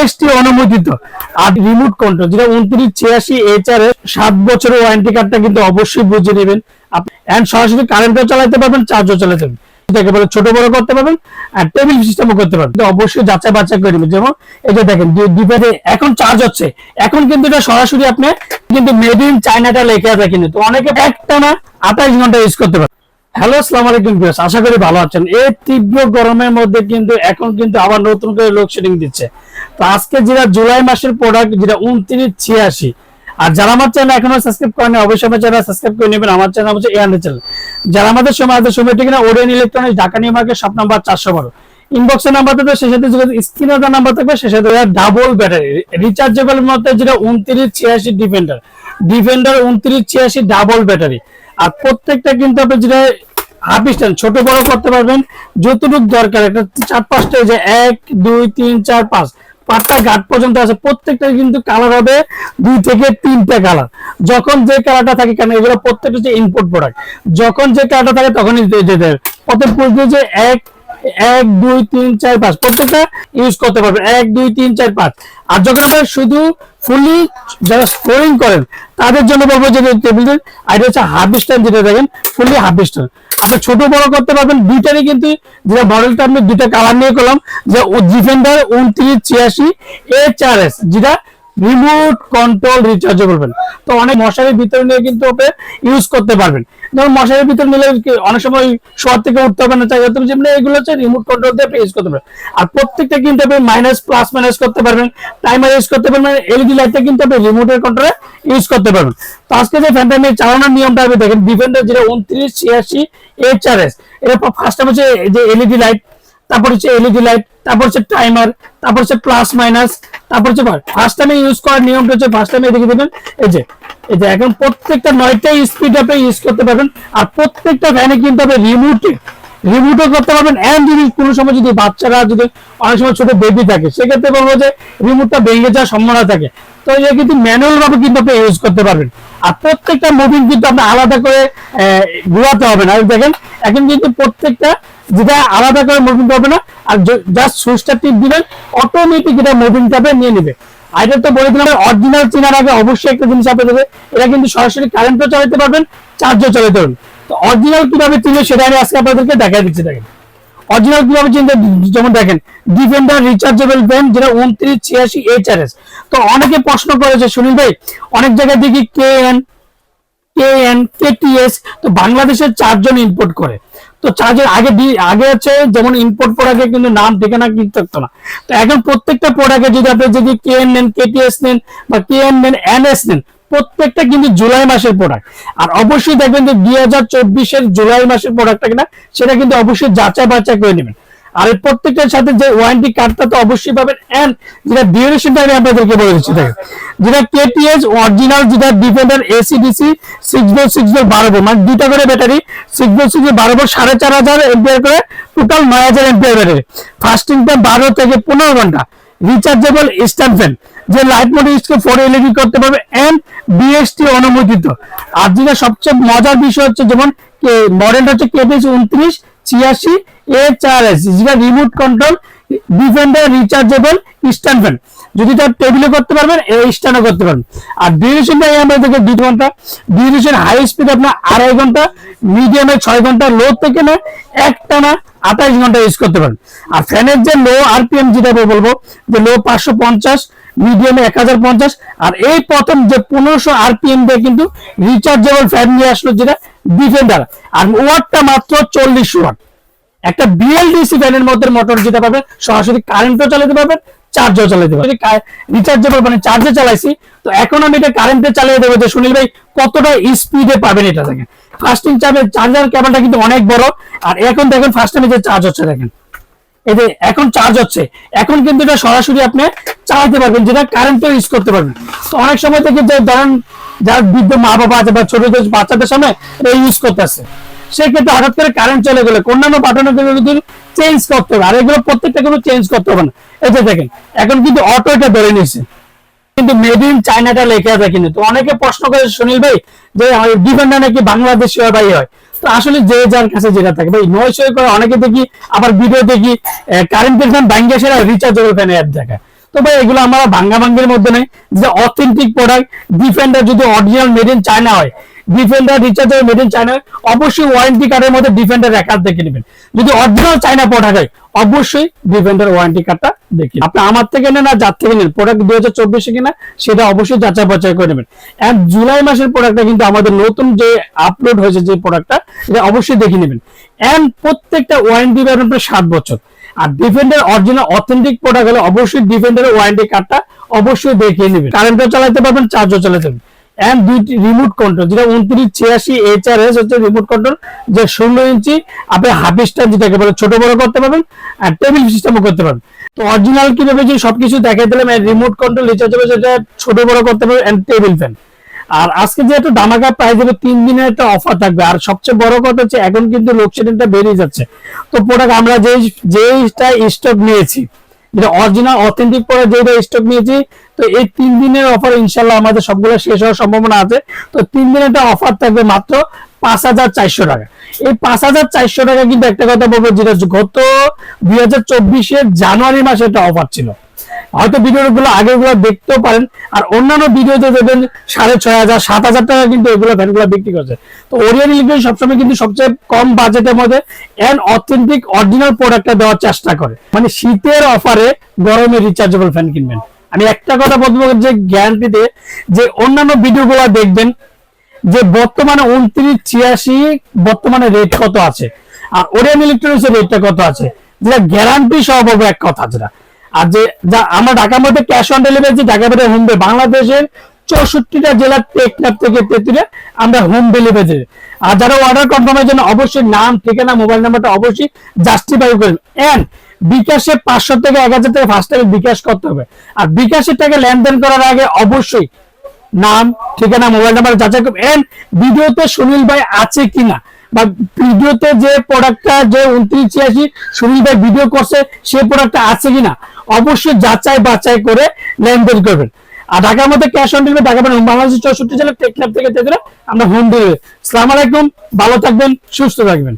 BST অনুমোদিত আর remote control যেটা 2986HR এর 7 বছরের ওয়ারেন্টি কার্ডটা কিন্তু অবশ্যই বুঝে নেবেন। এন্ড সরাসরি কারেন্টও চালাতে পারবেন, চার্জও চালাতে পারবেন, একেবারে ছোট বড় করতে পারবেন আর টেবিল সিস্টেমও করতে পারবেন। অবশ্যই যাচাই বাছাই করে নেবেন। যেমন এই যে দেখেন ডিভাইসে এখন চার্জ হচ্ছে, এখন কিন্তু এটা সরাসরি আপনি কিন্তু মেড ইন চায়নাটা লেখা আছে, কিন্তু তো অনেকে একটানা 28 ঘন্টা ইউজ করতে পারবেন। হ্যালো, আসসালামু আলাইকুম ভিউয়ার্স, আশা করি ভালো আছেন। এই তীব্র গরমের মধ্যে কিন্তু এখন কিন্তু আবার নতুন করে লোডশেডিং দিচ্ছে। তো আজকে যেটা জুলাই মাসের প্রোডাক্ট যেটা 2986, আর যারা আমার চ্যানেল এখনো সাবস্ক্রাইব করেন অবশ্যই আমার চ্যানেল সাবস্ক্রাইব করে নেবেন। আমার চ্যানেল হচ্ছে এআরএন চ্যানেল। যারা আমাদের সময় ঠিক না, Orient Electronics, Dhaka New Market, shop number 412, ইনবক্সের নাম্বার থাকবে, সেই সাথে স্ক্রিনের নাম্বার থাকবে, সেই সাথে ডাবল ব্যাটারি রিচার্জেবল মধ্যে যেটা 2986 ডিফেন্ডার 2986 ডাবল ব্যাটারি। আর প্রত্যেকটা কিন্তু আপনি যেটা হাফ স্ট্যান্ড ছোট বড় করতে পারবেন যতটুকু দরকার। একটা 4-5টা যে 1 2 3 4 5 5টা গার্ড পর্যন্ত আছে। প্রত্যেকটা কিন্তু কালার হবে 2 থেকে 3টা কালার। যখন যে কালারটা থাকে, কারণ এগুলো প্রত্যেকটা হচ্ছে ইম্পোর্ট প্রোডাক্ট, যখন যে কালারটা থাকে তখনই দিতে হবে। প্রত্যেক পুরো যে 1 2 3 4 5 প্রত্যেকটা ইউজ করতে পারবেন 1 2 3 4 5। আর যখন আপনারা শুধু ফুলি যারা স্টোরিং করেন তাদের জন্য বলবো যে টেবিলের আইডিয়া হচ্ছে হাফ স্ট্যান্ড, যেটা দেখেন ফুলি হাফ স্ট্যান্ড। আপনি ছোট বড় করতে পারবেন দুইটারই, কিন্তু যেটা মডেলটা আমি দুইটা কালার নিয়ে করলাম, যে ডিফেন্ডার 2986 যেটা রিমোট কন্ট্রোল রিচার্জেবল পেন। তো অনেক মশারির ভিতরে নিয়ে কিন্তু আপনি ইউজ করতে পারবেন। যেমন মশারির ভিতরে নিলে অনেক সময় শোয়ার থেকে উঠতে হবে না, চাইতে যেমন এগুলো হচ্ছে রিমোট কন্ট্রোল দিয়ে আপনি ইউজ করতে পারবেন। আর প্রত্যেকটা কিন্তু আপনি মাইনাস প্লাস মাইনাস করতে পারবেন, টাইমার ইউজ করতে পারবেন, এলইডি লাইটটা কিন্তু আপনি রিমোটের কন্ট্রোলে ইউজ করতে পারবেন। তো আজকে যে ফ্যানটা নিয়ে চালানোর নিয়মটা আপনি দেখেন, ডিফেন্ডার যেটা 2986 এটা ফার্স্ট টাইম হচ্ছে যে এলইডি লাইট, তারপর হচ্ছে এলইডি লাইট, তারপর হচ্ছে টাইমার, তারপর হচ্ছে প্লাস মাইনাস, তারপর হচ্ছে ফার্স্ট টাইমে ইউজ করার নিয়মটা হচ্ছে ফার্স্ট টাইমে দেখে দেবেন এই যে এখন প্রত্যেকটা 9টাই স্পিড আপনি ইউজ করতে পারবেন। আর প্রত্যেকটা ফ্যানে কিন্তু আপনি রিমোটও করতে পারবেন। এন্ড যদি কোনো সময় যদি বাচ্চারা যদি অনেক সময় ছোট বেবি থাকে, সেক্ষেত্রে বলবো যে রিমোটটা ভেঙে যাওয়ার সম্ভাবনা থাকে, তো এটা কিন্তু ম্যানুয়াল ভাবে কিন্তু আপনি ইউজ করতে পারবেন। আর প্রত্যেকটা মুভিং কিন্তু আপনি আলাদা করে ঘোরাতে হবে না। দেখেন এখন কিন্তু প্রত্যেকটা যেটা আলাদা করে মুভিং করবে না, আর জাস্ট সুইচটা টিপ দিবেন অটোমেটিক এটা মুভিংটা নিয়ে নেবে। আর এটা তো বলে দিলাম, অরিজিনাল চেনার আগে অবশ্যই একটা জিনিস আপনি দেবে, এটা কিন্তু সরাসরি কারেন্টও চালাতে পারবেন, চার্জও চালাতে পারবেন। তো অরিজিনাল কিভাবে চিনবে সেটা আমি আজকে আপনাদেরকে দেখাই দিচ্ছি। দেখেন অরিজিনাল কিভাবে চিনতে, যেমন দেখেন ডিফেন্ডার রিচার্জেবল পেন যেটা 2986HS। তো অনেকে প্রশ্ন করেছে সুনীল ভাই, অনেক জায়গায় দেখি KTS, তো বাংলাদেশের 4 জন ইম্পোর্ট করে। তো চার্জের আগে হচ্ছে যেমন ইম্পোর্ট প্রোডাক্টে কিন্তু নাম ঠিকানা কিন্তু থাকতো না। তো এখন প্রত্যেকটা প্রোডাক্টে যদি আপনি যদি KN নেন, KTS নেন বা KN নেন, NS নেন, প্রত্যেকটা কিন্তু জুলাই মাসের প্রোডাক্ট। আর অবশ্যই দেখবেন যে 2024-এর জুলাই মাসের প্রোডাক্টটা কিনা সেটা কিন্তু অবশ্যই যাচাই বাছাই করে নেবেন। আর এই প্রত্যেকটার সাথে যে ওয়ারেন্টি কার্ডটা তো অবশ্যই পাবেন। এন্ড যেটা ডিউরেশনটা আমি আপনাদেরকে বলে দিচ্ছি, দেখেন যেটা KTS অরিজিনাল যেটা defender AC/DC 6 volt 6 volt 12 volt, মানে দুইটা করে battery 6 volt 6 volt 12 volt 4500 ampere করে, টোটাল 9000 এম্পিয়ার ব্যাটারি। ফাস্টিং টাইম 12 থেকে 15 ঘন্টা। রিচার্জেবল স্ট্যান্ড ফ্যান, যে লাইট মোড ইউজ করে 4 LED করতে পারবে, এন্ড BST অনুমোদিত। আর যেটা সবচেয়ে মজার বিষয় হচ্ছে, যেমন মডেলটা হচ্ছে KTS 2986HS, যেটা remote control defender rechargeable stand fan. যদি তার টেবিলে করতে পারবেন, এই স্ট্যান্ডও করতে পারবেন। আর ডিউরেশনটা আমরা দেখে 2 ঘন্টা, ডিউরেশন হাই স্পিড আপনার 2.5 ঘন্টা, মিডিয়ামে 6 ঘন্টা, লো থেকে না একটানা 28 ঘন্টা ইউজ করতে পারেন। আর ফ্যানের যে লো RPM যেটা বলবো, যে লো 550, মিডিয়ামে 1050, আর এই প্রথম যে 1500 RPM দিয়ে কিন্তু রিচার্জেবল ফ্যান নিয়ে আসলো যেটা ডিফেন্ডার। আর ওয়াটটা মাত্র 40 ওয়াট। একটা BLDC ফ্যানের মধ্যে মোটর যেটা পাবেন, সরাসরি কারেন্টও চালাতে পারবেন, চার্জও চালাতে পারবেন। রিচার্জেবল মানে চার্জে চালাইছি, তো এখন আমি এটা কারেন্টে চালিয়ে দেবো যে সুনীল ভাই কতটা স্পিডে পাবেন এটা দেখেন। ফাস্টিং চার্জার কেবলটা কিন্তু অনেক বড়। আর এখন দেখেন ফার্স্ট টাইমে যে চার্জ হচ্ছে, দেখেন এই যে এখন চার্জ হচ্ছে, এখন কিন্তু এটা সরাসরি আপনি চালাতে পারবেন, যেটা কারেন্টও ইউজ করতে পারবেন। তো অনেক সময় থেকে যে ধরেন যারা বৃদ্ধ মা বাবা আছে বা ছোট বাচ্চাদের সামনে এটা ইউজ করতেছে, সেক্ষেত্রে হঠাৎ করে কারেন্ট চলে গেলে অন্যান্য বাটনগুলো কিন্তু চেঞ্জ করতে হবে। আর এগুলো প্রত্যেকটা কোনো চেঞ্জ করতে হবে না। এই যে দেখেন এখন কিন্তু অটো এটা ধরে নিয়েছে, কিন্তু মেড ইন চায়নাটা লেখা আছে কিন্তু। তো অনেকে প্রশ্ন করে সুনীল ভাই যে ডিফেন্ডার নাকি বাংলাদেশি হয় ভাই হয়। তো আসলে যে যার কাছে যেটা থাকে ভাই, 900 করে অনেকে দেখি, আবার ভিডিও দেখি কারেন্টের ফ্যান বাংলাদেশের রিচার্জেবল ফ্যান অ্যাড দেখায়। তো ভাই এগুলো আমরা ভাঙ্গাভাঙ্গির মধ্যে নেই, যে অথেন্টিক প্রোডাক্ট। ডিফেন্ডার যদি অরিজিনাল মেড ইন চায়না হয়, defender rechargeable made in China, অবশ্যই ওয়ারেন্টি কার্ডের মধ্যে ডিফেন্ডার রেকর্ড দেখে নেবেন। যদি অরিজিনাল চায়না প্রোডাক্ট হয়, অবশ্যই ডিফেন্ডার ওয়ারেন্টি কার্ডটা দেখে আপনি আমার থেকে নেন আর যার থেকে নেন, প্রোডাক্ট 2024 কিনা সেটা অবশ্যই যাচাই বাছাই করে নেবেন। এন্ড জুলাই মাসের প্রোডাক্টটা কিন্তু আমাদের নতুন যে আপলোড হয়েছে যে প্রোডাক্টটা, এটা অবশ্যই দেখে নেবেন। এন্ড প্রত্যেকটা ওয়ারেন্টি পাবেন 7 বছর। আর ডিফেন্ডার অরিজিনাল অথেন্টিক প্রোডাক্ট হলে অবশ্যই ডিফেন্ডারের ওয়ারেন্টি কার্ডটা অবশ্যই দেখে নেবেন। কারেন্টও চালাতে পারবেন, চার্জও চালাতে পারবেন। এন্ড দুইটি রিমোট কন্ট্রোল, যেটা 2986 HRS হচ্ছে রিমোট কন্ট্রোল, যে 16 ইঞ্চি আপনি হাফ স্ট্যান্ড যেটাকে বলে ছোট বড় করতে পারবেন, আর টেবিল সিস্টেমও করতে পারবেন। তো অরিজিনাল কিভাবে যে সবকিছু দেখাই দিলাম, রিমোট কন্ট্রোল রিচার্জেবল, যেটা ছোট বড় করতে পারবেন, এন্ড টেবিল ফ্যান। আর আজকে যে একটা ধামাকা প্রাইস দেবে, 3 দিনের একটা অফার থাকবে। আর সবচেয়ে বড় কথা হচ্ছে এখন কিন্তু লোডশেডিংটা বেরিয়ে যাচ্ছে। তো প্রোডাক্ট আমরা যেইটা স্টক নিয়েছি, যেটা অরিজিনাল অথেন্টিক প্রোডাক্ট যেটা স্টক নিয়েছি, তো এই 3 দিনের অফার ইনশাল্লাহ আমাদের সবগুলো শেষ হওয়ার সম্ভাবনা আছে। তো 3 দিনের একটা অফার থাকবে মাত্র 5400 টাকা। এই 5400 টাকা কিন্তু একটা কথা বলবো, যেটা গত 2024 জানুয়ারি মাসে একটা অফার ছিল। হয়তো ভিডিওগুলো আগেগুলো দেখতেও পারেন, আর অন্যান্য ভিডিওতে দেবেন 6500 7000 টাকা কিন্তু এগুলো ফ্যানগুলো বিক্রি করছে। তো ওরিয়ন ইলেকট্রনিক্স সবসময় কিন্তু সবচেয়ে কম বাজেটের মধ্যে এন্ড অথেন্টিক অরিজিনাল প্রোডাক্টটা দেওয়ার চেষ্টা করে। মানে শীতের অফারে গরমে রিচার্জেবল ফ্যান কিনবেন। আমি একটা কথা বলবো, যে গ্যারান্টি দিয়ে, যে অন্যান্য ভিডিওগুলো দেখবেন যে বর্তমানে 2986 বর্তমানে রেট কত আছে, আর ওরিয়ন ইলেকট্রনিক্স এর রেটটা কত আছে, যেটা গ্যারান্টি সহ বলবো এক কথা। যেটা আর যে আমরা ঢাকার মধ্যে ক্যাশ অন ডেলিভারি, ঢাকা মধ্যে হোম ডেলিভারি, বাংলাদেশের 64টা জেলার টেকনাফ থেকে তেতুলিয়া আমরা হোম ডেলিভারি। আর যারা অর্ডার কনফার্মের জন্য অবশ্যই নাম, ঠিকানা, মোবাইল নাম্বারটা অবশ্যই জাস্টিফাই করবেন। এন্ড বিকাশে 500 থেকে 1000 টাকা ফার্স্ট টাইম বিকাশ করতে হবে। আর বিকাশের টাকা লেনদেন করার আগে অবশ্যই নাম, ঠিকানা, মোবাইল নাম্বার যাচাই করবেন। এন্ড ভিডিওতে সুনীল ভাই আছে কিনা, বা ভিডিওতে যে প্রোডাক্টটা যে 2986 সুনীল ভাই ভিডিও করছে সেই প্রোডাক্টটা আছে কিনা অবশ্যই যাচাই বাছাই করে লেনদেন করবেন। আর ঢাকার মধ্যে ক্যাশ অন ডেলিভারি, ঢাকা বাংলাদেশের 64 জেলা টেকনাফ থেকে তেতুলিয়া আমরা হোম ডেলিভারি। আসসালামু আলাইকুম, ভালো থাকবেন, সুস্থ থাকবেন।